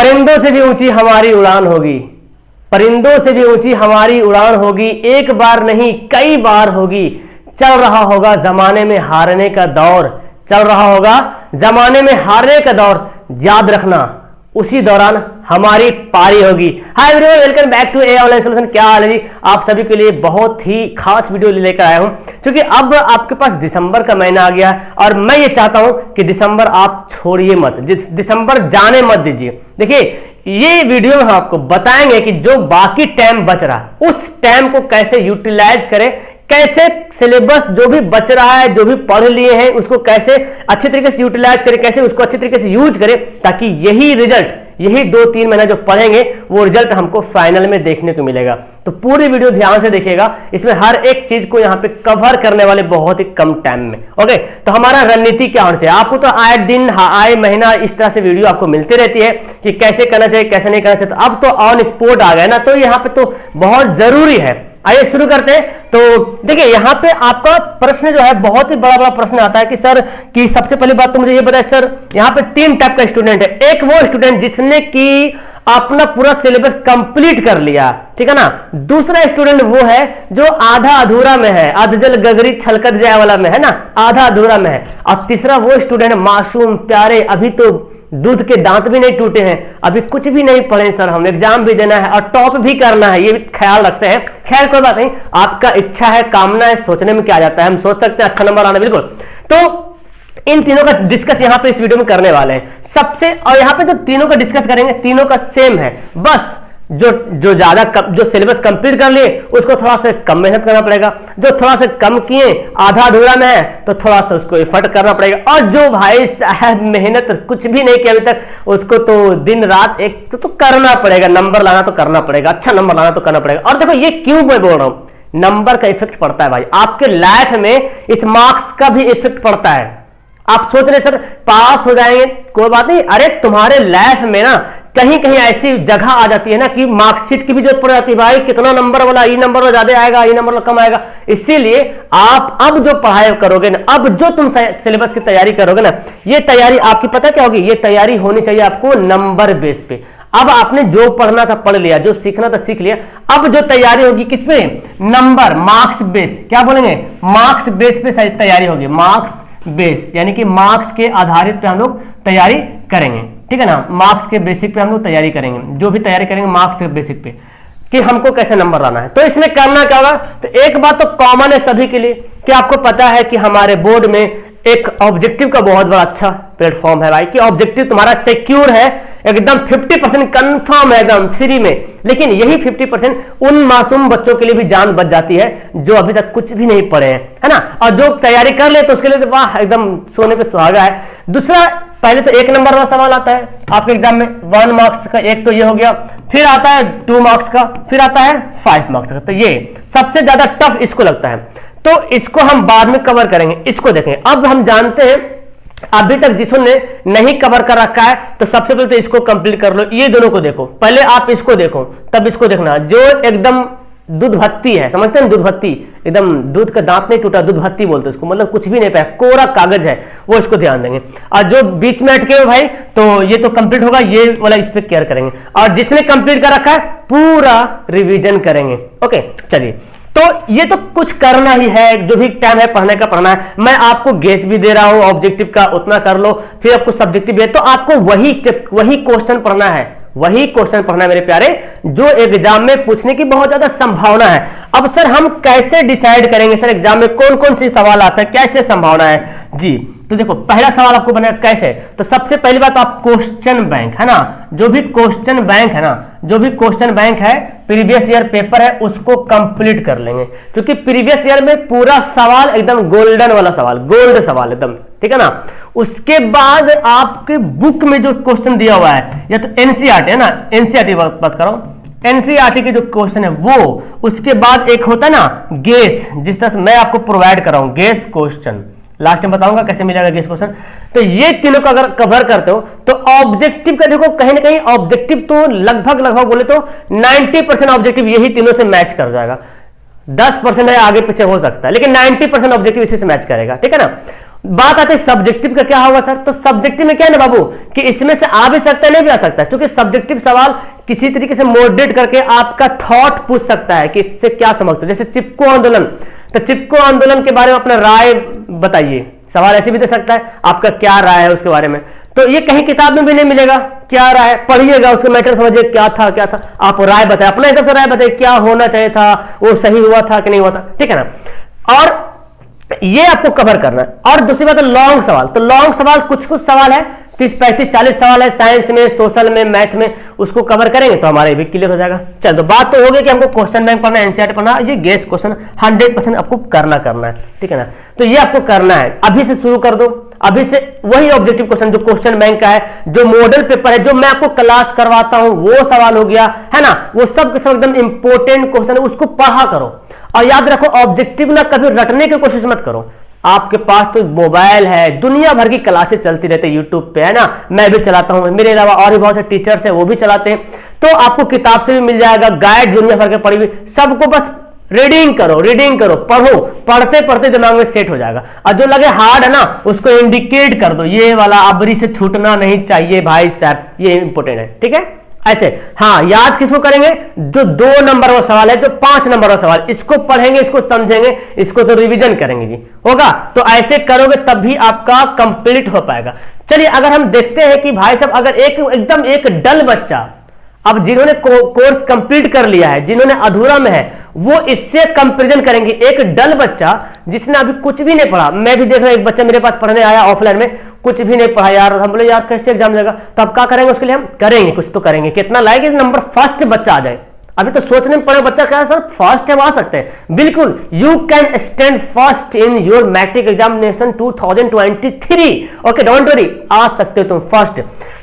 परिंदों से भी ऊंची हमारी उड़ान होगी, परिंदों से भी ऊंची हमारी उड़ान होगी, एक बार नहीं कई बार होगी। चल रहा होगा जमाने में हारने का दौर, चल रहा होगा जमाने में हारने का दौर, याद रखना उसी दौरान हमारी पारी होगी। Hi everyone, welcome back to a online solution. क्या हाल है जी? आप सभी के लिए बहुत ही खास वीडियो लेकर आया हूं, क्योंकि अब आपके पास दिसंबर का महीना आ गया है और मैं ये चाहता हूं कि दिसंबर आप छोड़िए मत, दिसंबर जाने मत दीजिए। देखिए, ये वीडियो में हम आपको बताएंगे कि जो बाकी टाइम बच रहा उस टाइम को कैसे यूटिलाइज करें, कैसे सिलेबस जो भी बच रहा है, जो भी पढ़ लिए हैं, उसको कैसे अच्छे तरीके से यूटिलाइज करें, कैसे उसको अच्छे तरीके से यूज करें, ताकि यही रिजल्ट, यही 2-3 महीना जो पढ़ेंगे वो रिजल्ट हमको फाइनल में देखने को मिलेगा। तो पूरी वीडियो ध्यान से देखिएगा, इसमें हर एक चीज को यहाँ पे कवर करने वाले बहुत ही कम टाइम में। ओके, तो हमारा रणनीति क्या होना चाहिए? आपको तो आए दिन आए महीना इस तरह से वीडियो आपको मिलती रहती है कि कैसे करना चाहिए, कैसे नहीं करना चाहिए। तो अब तो ऑन स्पॉट आ गए ना, तो यहाँ पे तो बहुत जरूरी है। आइए शुरू करते हैं। तो देखिए, यहाँ पे आपका प्रश्न जो है बहुत ही बड़ा बड़ा प्रश्न आता है कि सर, कि सबसे पहली बात तो मुझे ये बताइए सर, यहाँ पे 3 टाइप का स्टूडेंट है। एक वो स्टूडेंट जिसने कि अपना पूरा सिलेबस कंप्लीट कर लिया, ठीक है ना। दूसरा स्टूडेंट वो है जो आधा अधूरा में है, अधजल गगरी छलकत जाए वाला में है ना, आधा अधूरा में है। और तीसरा वो स्टूडेंट मासूम प्यारे, अभी तो दूध के दांत भी नहीं टूटे हैं, अभी कुछ भी नहीं पढ़े सर, हम एग्जाम भी देना है और टॉप भी करना है, ये भी ख्याल रखते हैं। खैर कोई बात नहीं, आपका इच्छा है, कामना है, सोचने में क्या जाता है, हम सोच सकते हैं अच्छा नंबर आना, बिल्कुल। तो इन तीनों का डिस्कस यहाँ पे इस वीडियो में करने वाले हैं सबसे। और यहाँ पे जो तीनों का डिस्कस करेंगे, तीनों का सेम है, बस जो ज्यादा जो सिलेबस कंप्लीट कर लिए उसको थोड़ा सा कम मेहनत करना पड़ेगा, जो थोड़ा सा कम किए आधा अधूरा में है तो थोड़ा सा उसको एफर्ट करना पड़ेगा, और जो भाई साहब मेहनत कुछ भी नहीं किया अभी तक, उसको तो दिन रात एक तो करना पड़ेगा, नंबर लाना तो करना पड़ेगा, अच्छा नंबर लाना तो करना पड़ेगा। और देखो, ये क्यों मैं बोल रहा हूं, नंबर का इफेक्ट पड़ता है भाई आपके लाइफ में, इस मार्क्स का भी इफेक्ट पड़ता है। आप सोच रहे सर पास हो जाएंगे, कोई बात नहीं, अरे तुम्हारे लाइफ में ना कहीं कहीं ऐसी जगह आ जाती है ना कि मार्कशीट की भी जरूरत पड़ जाती है, भाई कितना नंबर वाला, ई नंबर वाला ज्यादा आएगा, ई नंबर वाला कम आएगा। इसीलिए आप अब जो पढ़ाई करोगे ना, अब जो तुम सिलेबस की तैयारी करोगे ना, ये तैयारी आपकी पता क्या होगी, ये तैयारी होनी चाहिए आपको नंबर बेस पे। अब आपने जो पढ़ना था पढ़ लिया, जो सीखना था सीख लिया, अब जो तैयारी होगी किस पे, नंबर, मार्क्स बेस, क्या बोलेंगे, मार्क्स बेस पे तैयारी होगी, मार्क्स बेस, यानी कि मार्क्स के आधारित पे हम लोग तैयारी करेंगे, ठीक है ना। मार्क्स के बेसिक पे हम लोग तैयारी करेंगे, जो भी तैयारी करेंगे मार्क्स के बेसिक पे कि हमको कैसे नंबर लाना है। तो इसमें करना क्या होगा, तो एक बात तो कॉमन है सभी के लिए कि आपको पता है कि हमारे बोर्ड में एक ऑब्जेक्टिव का बहुत बड़ा अच्छा प्लेटफॉर्म है भाई, कि ऑब्जेक्टिव तुम्हारा सिक्योर है, एकदम 50% कंफर्म है, एकदम फ्री में। लेकिन यही 50% उन मासूम बच्चों के लिए भी जान बच जाती है जो अभी तक कुछ भी नहीं पढ़े हैं, है ना, और जो तैयारी कर ले तो उसके लिए तो वाह, एकदम सोने पे सुहागा है। दूसरा, पहले तो 1 नंबर वाला सवाल आता है आपके एग्जाम में, 1 मार्क्स का, एक तो ये हो गया, फिर आता है 2 मार्क्स का, फिर आता है 5 मार्क्स का। तो ये सबसे ज्यादा टफ इसको लगता है, तो इसको हम बाद में कवर करेंगे, इसको देखें। अब हम जानते हैं अभी तक जिसने नहीं कवर कर रखा है, तो सबसे पहले तो इसको कंप्लीट कर लो, ये दोनों को देखो, पहले आप इसको देखो तब इसको देखना। जो एकदम दूध भत्ती है, समझते हैं दूध भत्ती, एकदम दूध का दांत नहीं टूटा, दूध भत्ती बोलते हैं उसको, मतलब कुछ भी नहीं पाया, कोरा कागज है, वो इसको ध्यान देंगे। और जो बीच में अटके हो भाई, तो ये तो कंप्लीट होगा, ये वाला इस पे केयर करेंगे। और जिसने कंप्लीट कर रखा है पूरा रिवीजन करेंगे। ओके, चलिए, तो ये तो कुछ करना ही है, जो भी टाइम है पढ़ने का पढ़ना है। मैं आपको गेस भी दे रहा हूं ऑब्जेक्टिव का, उतना कर लो, फिर आपको सब्जेक्टिव भी है, तो आपको वही क्वेश्चन पढ़ना है, वही क्वेश्चन पढ़ना है मेरे प्यारे, जो एग्जाम में पूछने की बहुत ज्यादा संभावना है। अब सर हम कैसे डिसाइड करेंगे सर एग्जाम में कौन कौन सी सवाल आता है, कैसे संभावना है जी? तो देखो, पहला सवाल आपको बनेगा कैसे, तो सबसे पहली बात आप क्वेश्चन बैंक, है ना, जो भी क्वेश्चन बैंक है ना, जो भी क्वेश्चन बैंक है, प्रीवियस ईयर पेपर है, उसको कंप्लीट कर लेंगे, क्योंकि प्रीवियस ईयर में पूरा सवाल एकदम गोल्डन वाला सवाल, गोल्ड सवाल एकदम, ठीक है ना। उसके बाद आपके बुक में जो क्वेश्चन दिया हुआ है, या तो एनसीईआरटी है ना, एनसीईआरटी बात करो, एनसीईआरटी के जो क्वेश्चन है वो, उसके बाद एक होता है ना गेस, जिस तरह से मैं आपको प्रोवाइड कर रहा हूं, गेस क्वेश्चन, लास्ट में बताऊंगा कैसे मिलेगा गेस क्वेश्चन। तो ये तीनों का अगर कवर करते हो तो ऑब्जेक्टिव का देखो, कहीं ना कहीं ऑब्जेक्टिव तो लगभग बोले तो 90% ऑब्जेक्टिव यही तीनों से मैच कर जाएगा, 10% है आगे पीछे हो सकता है, लेकिन 90% ऑब्जेक्टिव इसी से मैच करेगा, ठीक है ना। बात आती है सब्जेक्टिव का, क्या होगा सर? तो सब्जेक्टिव में क्या है ना बाबू कि इसमें से आ भी सकता है, नहीं भी आ सकता, क्योंकि सब्जेक्टिव सवाल किसी तरीके से मॉडरेट करके आपका थॉट पूछ सकता है कि इससे क्या समझते हो। जैसे चिपको आंदोलन, तो चिपको आंदोलन के बारे में अपना राय बताइए, सवाल ऐसे भी दे सकता है, आपका क्या राय है उसके बारे में। तो ये कहीं किताब में भी नहीं मिलेगा, क्या राय, पढ़िएगा उसके मैटर समझिए क्या था, आप राय बताए, अपने हिसाब से राय बताइए, क्या होना चाहिए था, वो सही हुआ था कि नहीं हुआ था, ठीक है ना। और ये आपको कवर करना है। और दूसरी बात है लॉन्ग सवाल, तो लॉन्ग सवाल कुछ सवाल है 30, 35, 40 सवाल है साइंस में, सोशल में, मैथ में, उसको कवर करेंगे तो हमारे भी क्लियर हो जाएगा। चलो तो बात तो हो गई कि हमको क्वेश्चन बैंक पढ़ना है, एनसीईआरटी पढ़ना, ये गेस क्वेश्चन 100% आपको करना है, ठीक है ना। तो ये आपको करना है, अभी से शुरू कर दो, अभी से वही ऑब्जेक्टिव क्वेश्चन जो क्वेश्चन बैंक का है, जो मॉडल पेपर है, जो मैं आपको क्लास करवाता हूं वो सवाल हो गया है ना, वो सब एकदम इंपॉर्टेंट क्वेश्चन है, उसको पढ़ा करो। और याद रखो ऑब्जेक्टिव ना कभी रटने की कोशिश मत करो, आपके पास तो मोबाइल है, दुनिया भर की क्लासेस चलती रहती है यूट्यूब पे, है ना, मैं भी चलाता हूं, मेरे अलावा और भी बहुत से टीचर्स हैं वो भी चलाते हैं, तो आपको किताब से भी मिल जाएगा, गाइड दुनिया भर के पढ़ी हुई, सबको बस रीडिंग करो, पढ़ो, पढ़ते पढ़ते दिमाग में सेट हो जाएगा। और जो लगे हार्ड है ना उसको इंडिकेट कर दो, ये वाला अबरी से छूटना नहीं चाहिए भाई साहब, ये इंपॉर्टेंट है, ठीक है। ऐसे हाँ, याद किसको करेंगे? जो 2 नंबर का सवाल है, जो 5 नंबर का सवाल, इसको पढ़ेंगे, इसको समझेंगे, इसको तो रिवीजन करेंगे जी, होगा। तो ऐसे करोगे तभी आपका कंप्लीट हो पाएगा। चलिए अगर हम देखते हैं कि भाई साहब अगर एकदम एक डल बच्चा, अब जिन्होंने कोर्स कंप्लीट कर लिया है, जिन्होंने अधूरा में है, वो इससे कंपैरिजन करेंगे। एक डल बच्चा जिसने अभी कुछ भी नहीं पढ़ा, मैं भी देख रहा हूं एक बच्चा मेरे पास पढ़ने आया ऑफलाइन में, कुछ भी नहीं पढ़ा यार, हम बोले यार कैसे एग्जाम देगा, तो अब क्या करेंगे उसके लिए? हम करेंगे, कुछ तो करेंगे, कितना लाएंगे नंबर फर्स्ट बच्चा आ जाए। अभी तो सोचने में पड़े बच्चा क्या है सर फर्स्ट है, आ सकते हैं, बिल्कुल you can stand first in your matric examination 2023, okay don't worry, आ सकते हो तुम फर्स्ट।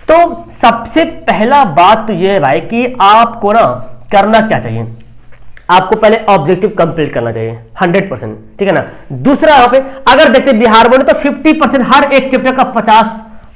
तो सबसे पहला बात तो ये है भाई कि आपको ना करना क्या चाहिए, आपको पहले ऑब्जेक्टिव कंप्लीट करना चाहिए 100%, ठीक है ना। दूसरा यहाँ पे अगर देखते बिहार बोर्ड तो 50% हर एक चैप्टर का 50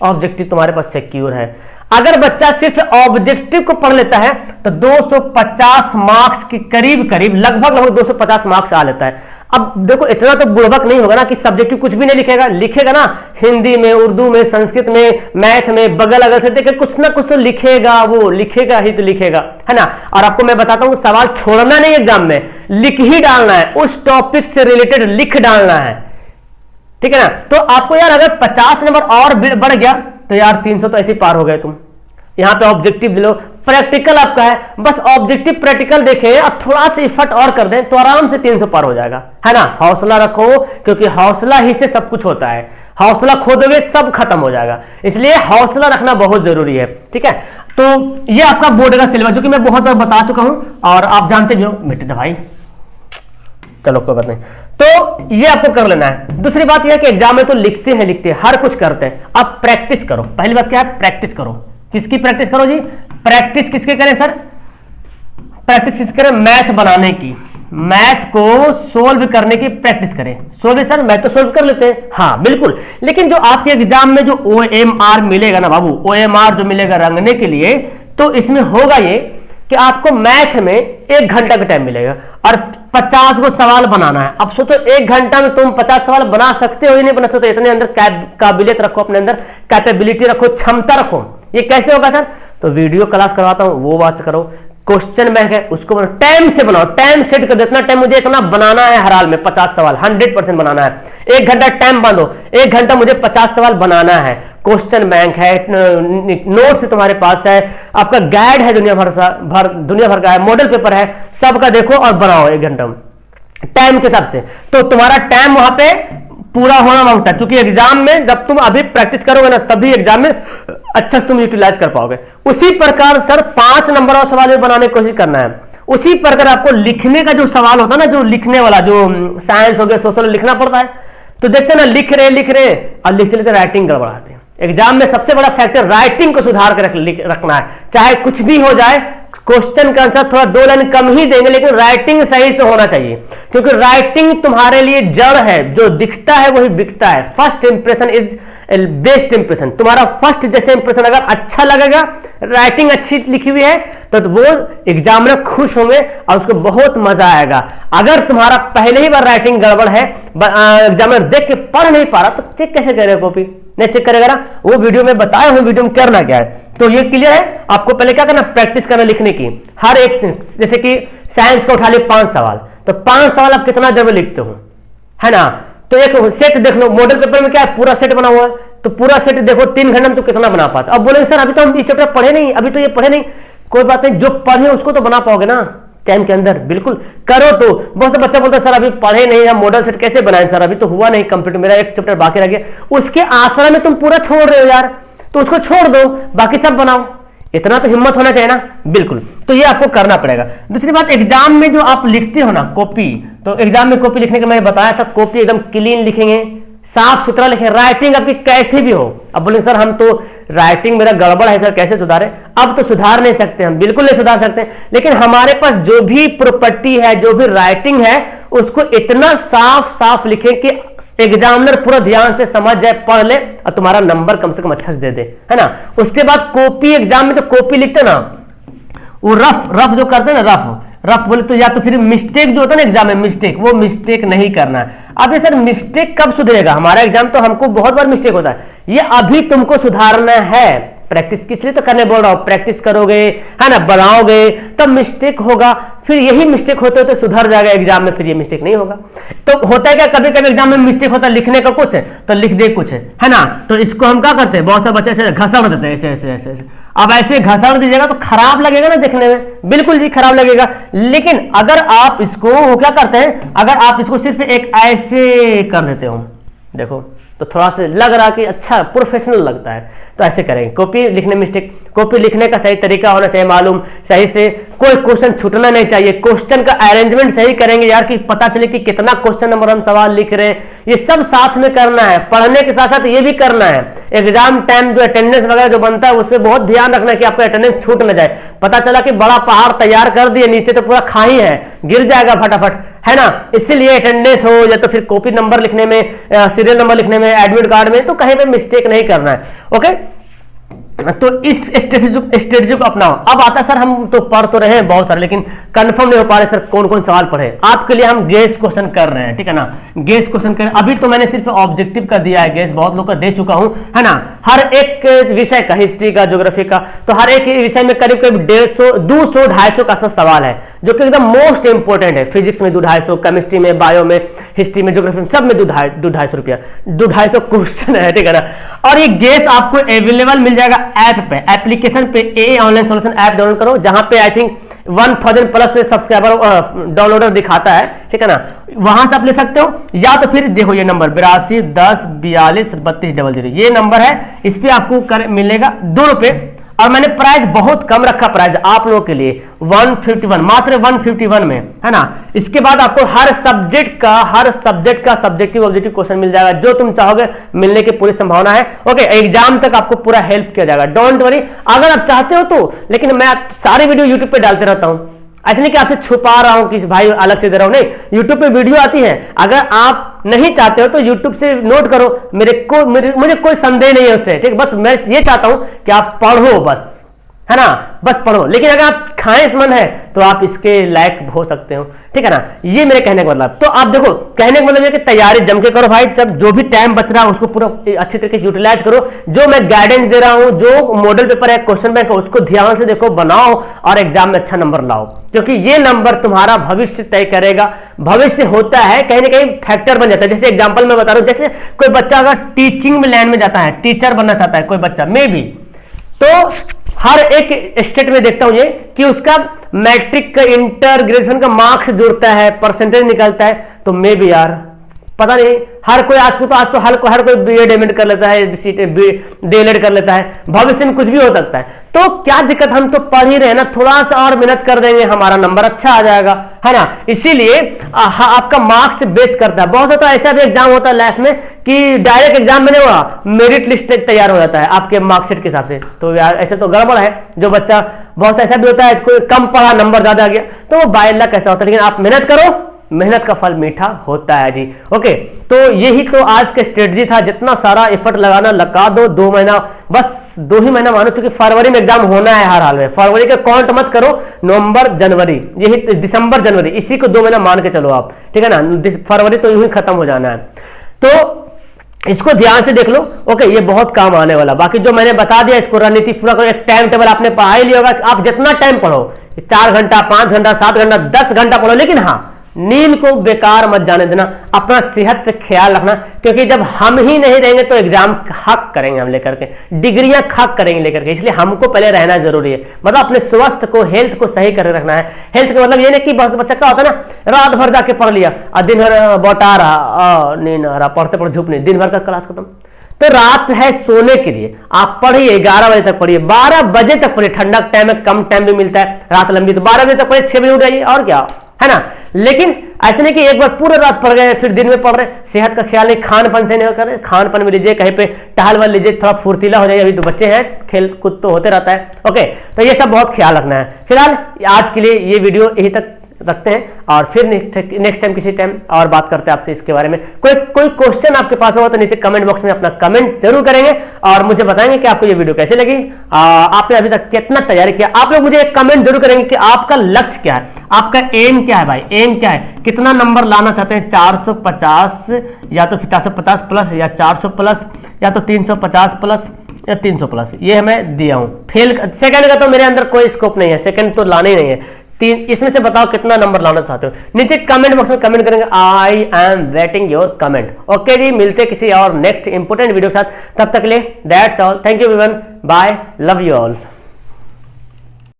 ऑब्जेक्टिव तुम्हारे पास सिक्योर है। अगर बच्चा सिर्फ ऑब्जेक्टिव को पढ़ लेता है तो 250 मार्क्स के करीब लगभग 250 मार्क्स आ लेता है। अब देखो इतना तो बुड़बक नहीं होगा ना कि सब्जेक्टिव कुछ भी नहीं लिखेगा ना, हिंदी में, उर्दू में, संस्कृत में, मैथ में, बगल अगल से देखे कुछ ना कुछ तो लिखेगा, वो लिखेगा ही तो लिखेगा, है ना। और आपको मैं बताता हूं सवाल छोड़ना नहीं, एग्जाम में लिख ही डालना है, उस टॉपिक से रिलेटेड लिख डालना है, ठीक है ना। तो आपको यार अगर 50 नंबर और बढ़ गया तो यार 300 तो ऐसे पार हो गए तुम। यहां पे ऑब्जेक्टिव लो, प्रैक्टिकल आपका है, बस ऑब्जेक्टिव प्रैक्टिकल देखें और थोड़ा सा एफर्ट और कर दें तो आराम से 300 पार हो जाएगा, है ना। हौसला रखो, क्योंकि हौसला ही से सब कुछ होता है, हौसला खो दोगे सब खत्म हो जाएगा, इसलिए हौसला रखना बहुत जरूरी है, ठीक है। तो ये आपका बोर्ड का सिलेबस जो कि मैं बहुत बार बता चुका हूं और आप जानते भी हो, बेटे भाई चलो कोई बात नहीं। तो ये आपको कर लेना है। दूसरी बात यह है कि एग्जाम में तो लिखते हैं, हर कुछ करते हैं, अब प्रैक्टिस करो। पहली बात क्या है? प्रैक्टिस करो। किसकी प्रैक्टिस करो जी? प्रैक्टिस किसके करें सर? प्रैक्टिस किसके करें? मैथ बनाने की, मैथ को सोल्व करने की प्रैक्टिस करें। सोल्व सर मैथ तो सोल्व कर लेते हैं, हाँ बिल्कुल, लेकिन जो आपके एग्जाम में जो OMR मिलेगा ना बाबू, OMR जो मिलेगा रंगने के लिए, तो इसमें होगा ये कि आपको मैथ में 1 घंटा का टाइम मिलेगा और 50 को सवाल बनाना है। अब सोचो 1 घंटा में तुम 50 सवाल बना सकते हो या नहीं बना सकते? इतने अंदर काबिलियत रखो, अपने अंदर कैपेबिलिटी रखो, क्षमता रखो। ये कैसे होगा सर? तो वीडियो क्लास करवाता हूं, वो वॉच करो, क्वेश्चन बैंक है उसको बनाओ, टाइम से बनाओ, टाइम सेट कर दो, इतना टाइम मुझे इतना बनाना है, हर हाल में 50 सवाल 100% बनाना है। 1 घंटा टाइम बांधो, 1 घंटा मुझे 50 सवाल बनाना है। क्वेश्चन बैंक है, नोट्स तुम्हारे पास है, आपका गाइड है दुनिया भर का है, मॉडल पेपर है, सबका देखो और बनाओ 1 घंटा टाइम के हिसाब से। तो तुम्हारा टाइम वहां पे पूरा होना मांगता है, क्योंकि एग्जाम में जब तुम अभी प्रैक्टिस करोगे ना तभी एग्जाम में अच्छा से तुम यूटिलाइज कर पाओगे। उसी प्रकार सर 5 नंबर और सवाल बनाने की कोशिश करना है। उसी प्रकार आपको लिखने का जो सवाल होता है ना, जो लिखने वाला, जो साइंस हो गया, सोशल लिखना पड़ता है, तो देखते ना लिख रहे और लिखते लिखते राइटिंग गड़बड़ाते हैं। एग्जाम में सबसे बड़ा फैक्टर राइटिंग को सुधार कर रखना है, चाहे कुछ भी हो जाए, क्वेश्चन का आंसर थोड़ा 2 लाइन कम ही देंगे, लेकिन राइटिंग सही से होना चाहिए, क्योंकि राइटिंग तुम्हारे लिए जड़ है, जो दिखता है वही बिकता है। First impression is best impression. तुम्हारा फर्स्ट जैसे इंप्रेशन अगर अच्छा लगेगा, राइटिंग अच्छी लिखी हुई है तो वो एग्जामिनर खुश होंगे और उसको बहुत मजा आएगा। अगर तुम्हारा पहले ही बार राइटिंग गड़बड़ है, एग्जामिनर देख के पढ़ नहीं पा रहा, तो चेक कैसे करेगा? कॉपी नहीं चेक करेगा ना। वो वीडियो में बताया हूं, वीडियो में करना क्या है। तो ये क्लियर है। आपको पहले क्या करना, प्रैक्टिस करना लिखने की। हर एक, जैसे कि साइंस का उठा लिया 5 सवाल, तो 5 सवाल आप कितना जब लिखते हो, है ना? तो एक सेट देख लो, मॉडल पेपर में क्या है, पूरा सेट बना हुआ है, तो पूरा सेट देखो 3 घंटे में तो कितना बना पाता। अब बोलेंगे सर अभी तो हम ये चैप्टर पढ़े नहीं, अभी तो ये पढ़े नहीं। कोई बात नहीं, जो पढ़े उसको तो बना पाओगे ना टाइम के अंदर, बिल्कुल करो। तो बहुत से बच्चा बोलता है सर अभी पढ़े नहीं, हम मॉडल सेट कैसे बनाएं सर, अभी तो हुआ नहीं कंप्लीट, मेरा एक चैप्टर बाकी रह गया। उसके आसरा में तुम पूरा छोड़ रहे हो यार, तो उसको छोड़ दो, बाकी सब बनाओ। इतना तो हिम्मत होना चाहिए ना, बिल्कुल। तो ये आपको करना पड़ेगा। दूसरी बात, एग्जाम में जो आप लिखते हो ना कॉपी, तो एग्जाम में कॉपी लिखने का मैंने बताया था, कॉपी एकदम क्लीन लिखेंगे, साफ सुथरा लिखें। राइटिंग आपकी कैसे भी हो, अब बोले सर हम तो राइटिंग मेरा गड़बड़ है सर कैसे सुधारे? अब तो सुधार नहीं सकते हम, बिल्कुल नहीं सुधार सकते, लेकिन हमारे पास जो भी प्रॉपर्टी है, जो भी राइटिंग है, उसको इतना साफ साफ लिखें कि एग्जामिनर पूरा ध्यान से समझ जाए, पढ़ ले और तुम्हारा नंबर कम से कम अच्छा से दे दे, है ना? उसके बाद कॉपी, एग्जाम में तो कॉपी लिखते ना, वो रफ जो करते हैं ना, रफ बोले तो या तो फिर मिस्टेक जो होता है ना एग्जाम में, मिस्टेक, वो मिस्टेक नहीं करना है। अब ये सर मिस्टेक कब सुधरेगा? हमारा एग्जाम तो हमको बहुत बार मिस्टेक होता है, ये अभी तुमको सुधारना है। प्रैक्टिस किस लिए तो करने बोल रहा हूं, प्रैक्टिस करोगे, है ना, बनाओगे, तब मिस्टेक होगा, फिर यही मिस्टेक होते होते सुधर जाएगा एग्जाम में, फिर ये मिस्टेक नहीं होगा। तो होता है क्या, कभी कभी एग्जाम में मिस्टेक होता है, लिखने का कुछ है तो लिख दे कुछ है ना? तो इसको हम क्या करते हैं, बहुत सारे बच्चे ऐसे घसड़ देते हैं, ऐसे ऐसे ऐसे। अब ऐसे घसड़ दीजिएगा तो खराब लगेगा ना देखने में, बिल्कुल जी खराब लगेगा। लेकिन अगर आप इसको, वो क्या करते हैं, अगर आप इसको सिर्फ एक ऐसे कर देते हो, देखो तो थोड़ा सा लग रहा कि अच्छा प्रोफेशनल लगता है, तो ऐसे करेंगे। कॉपी लिखने मिस्टेक, कॉपी लिखने का सही तरीका होना चाहिए मालूम, सही से कोई क्वेश्चन छूटना नहीं चाहिए, क्वेश्चन का अरेंजमेंट सही करेंगे यार, कि पता चले कि कितना क्वेश्चन नंबर हम सवाल लिख रहे हैं। ये सब साथ में करना है, पढ़ने के साथ साथ ये भी करना है। एग्जाम टाइम जो अटेंडेंस वगैरह जो बनता है, उस पर बहुत ध्यान रखना है कि आपका अटेंडेंस छूट न जाए। पता चला कि बड़ा पहाड़ तैयार कर दिए, नीचे तो पूरा खाई है, गिर जाएगा फटाफट, है ना? इसीलिए अटेंडेंस हो या तो फिर कॉपी नंबर लिखने में, सीरियल नंबर लिखने में, एडमिट कार्ड में, तो कहीं पे मिस्टेक नहीं करना है। ओके, तो इस स्ट्रेटजी को अपनाओ। अब आता सर हम तो पढ़ तो रहे हैं बहुत सारे, लेकिन कंफर्म नहीं हो पा रहे सर कौन कौन सवाल पढ़े। आपके लिए हम गेस क्वेश्चन कर रहे हैं, ठीक है ना? गेस क्वेश्चन कर, अभी तो मैंने सिर्फ ऑब्जेक्टिव का दिया है, गेस बहुत लोग का दे चुका हूं, है ना? हर एक विषय का, हिस्ट्री का, ज्योग्राफी का, तो हर एक विषय में करीब करीब 150, 200, 250 का सवाल है, जो कि एकदम मोस्ट इंपोर्टेंट है। फिजिक्स में 250, केमिस्ट्री में, बायो में, हिस्ट्री में, ज्योग्राफी में, सब में 250 रुपया, 250 क्वेश्चन है, ठीक है ना? और ये गेस आपको अवेलेबल मिल जाएगा ऐप पे, एप्लीकेशन पे, ए ऑनलाइन सॉल्यूशन ऐप डाउनलोड करो, जहां पे I think 1000 plus subscriber downloader दिखाता है, ठीक है ना? वहां से आप ले सकते हो, या तो फिर देखो ये नंबर 82 10 42 32 00, ये नंबर है, इस पे आपको मिलेगा ₹2। और मैंने प्राइस बहुत कम रखा, प्राइस आप लोगों के लिए 151, मात्र 151 में, है ना? इसके बाद आपको हर सब्जेक्ट का सब्जेक्टिव ऑब्जेक्टिव क्वेश्चन मिल जाएगा, जो तुम चाहोगे मिलने की पूरी संभावना है। ओके, एग्जाम तक आपको पूरा हेल्प किया जाएगा, डोंट वरी। अगर आप चाहते हो तो, लेकिन मैं सारे वीडियो यूट्यूब पे डालते रहता हूं, ऐसे नहीं कि आपसे छुपा रहा हूं कि भाई अलग से दे रहा हूं, नहीं, यूट्यूब पे वीडियो आती है। अगर आप नहीं चाहते हो तो यूट्यूब से नोट करो, मुझे कोई संदेह नहीं है उससे, ठीक? बस मैं ये चाहता हूं कि आप पढ़ो, बस, है ना? बस पढ़ो। लेकिन अगर आप खाएं मन है तो आप इसके लायक हो सकते हो, ठीक है ना? ये मेरे कहने का मतलब। तो आप देखो, कहने का मतलब ये कि तैयारी जम के करो भाई, जब जो भी टाइम बच रहा है उसको पूरा अच्छी तरीके से यूटिलाइज करो। जो मैं गाइडेंस दे रहा हूं, जो मॉडल पेपर है, क्वेश्चन बैंक है, उसको ध्यान से देखो, बनाओ और एग्जाम में अच्छा नंबर लाओ, क्योंकि ये नंबर तुम्हारा भविष्य तय करेगा। भविष्य होता है कहीं ना कहीं फैक्टर बन जाता है। जैसे एग्जाम्पल मैं बता रहा हूं, जैसे कोई बच्चा अगर टीचिंग में लाइन में जाता है, टीचर बनना चाहता है कोई बच्चा, मे भी, तो हर एक स्टेट में देखता हूं ये कि उसका मैट्रिक का, इंटर, ग्रेजुएशन का मार्क्स जुड़ता है, परसेंटेज निकलता है, तो मे भी यार पता नहीं, हर कोई आज तो हर कोई बीएड एमएड कर लेता है, डीएलएड कर लेता है, भविष्य में कुछ भी हो सकता है। तो क्या दिक्कत, हम तो पढ़ ही रहे हैं ना, थोड़ा सा और मेहनत कर देंगे, हमारा नंबर अच्छा आ जाएगा, है ना? इसीलिए आपका मार्क्स बेस करता है। बहुत सा ऐसा भी एग्जाम होता है लाइफ में कि डायरेक्ट एग्जाम में नहीं हुआ, मेरिट लिस्ट तैयार हो जाता है आपके मार्कशीट के हिसाब से, तो यार ऐसे तो गड़बड़ है। जो बच्चा, बहुत सा ऐसा भी होता है कोई कम पढ़ा, नंबर ज्यादा आ गया, तो वो बाय लक ऐसा होता है। लेकिन आप मेहनत करो, मेहनत का फल मीठा होता है जी। ओके, तो यही तो आज का स्ट्रेटजी था। जितना सारा एफर्ट लगाना लगा दो, 2 महीना, बस 2 ही महीना मानो, क्योंकि फरवरी में एग्जाम होना है हर हाल में। फरवरी का काउंट मत करो, नवंबर जनवरी, यही दिसंबर जनवरी, इसी को 2 महीना मान के चलो आप, ठीक है ना। फरवरी तो यूं ही खत्म हो जाना है, तो इसको ध्यान से देख लो। ओके, ये बहुत काम आने वाला। बाकी जो मैंने बता दिया इसको रणनीति पूरा करो। एक टाइम टेबल आपने पढ़ा ही लिया होगा, आप जितना टाइम पढ़ो, 4 घंटा, 5 घंटा, 7 घंटा, 10 घंटा पढ़ो, लेकिन हाँ, नींद को बेकार मत जाने देना, अपना सेहत पे ख्याल रखना, क्योंकि जब हम ही नहीं रहेंगे तो एग्जाम हक करेंगे हम लेकर के, डिग्रियां हक करेंगे लेकर के। इसलिए हमको पहले रहना जरूरी है, मतलब अपने स्वास्थ्य को, हेल्थ को सही कर रखना है। हेल्थ का मतलब ये नहीं कि बहुत बच्चा क्या होता है ना, रात भर जाके पढ़ लिया और दिन भर बौटा रहा, नींद आ रहा, पढ़ते पढ़ते झूप नहीं, दिन भर का क्लास खत्म। तो रात है सोने के लिए, आप पढ़िए, 11 बजे तक पढ़िए, 12 बजे तक पढ़िए, ठंडा टाइम में कम टाइम भी मिलता है, रात लंबी, तो 12 बजे तक पढ़िए, 6 बजे उठ जाइए, और क्या है ना। लेकिन ऐसे नहीं कि एक बार पूरा रात पढ़ गए फिर दिन में पढ़ रहे। सेहत का ख्याल नहीं, खान पान से नहीं कर, खान पान में लीजिए, कहीं पे टहल वल लीजिए, थोड़ा फुर्तीला हो जाइए, अभी तो बच्चे हैं, खेल कूद तो होते रहता है। ओके, तो ये सब बहुत ख्याल रखना है। फिलहाल आज के लिए ये वीडियो यही तक रखते हैं, और फिर नेक्स्ट टाइम किसी टाइम और बात करते हैं आपसे इसके बारे में। कोई क्वेश्चन आपके पास होगा तो नीचे कमेंट बॉक्स में अपना कमेंट जरूर करेंगे, और मुझे बताएंगे कि आपको ये वीडियो कैसे लगी, आपने अभी तक कितना तैयारी किया। आप लोग मुझे एक कमेंट जरूर करेंगे कि आपका लक्ष्य क्या है, आपका एम क्या है भाई, एम क्या है, कितना नंबर लाना चाहते हैं, 450 या तो 450 प्लस, या 400 प्लस, या तो 350 प्लस, या 300 प्लस, ये हमें दिया हूं। फेल सेकंड का तो मेरे अंदर कोई स्कोप नहीं है, सेकंड तो लाने ही नहीं है। इसमें से बताओ कितना नंबर लाना चाहते हो, नीचे कमेंट बॉक्स में कमेंट करेंगे। I am waiting your comment. Okay जी, मिलते किसी और नेक्स्ट इंपोर्टेंट वीडियो के साथ, तब तक के लिए that's all, thank you everyone, bye, love you all.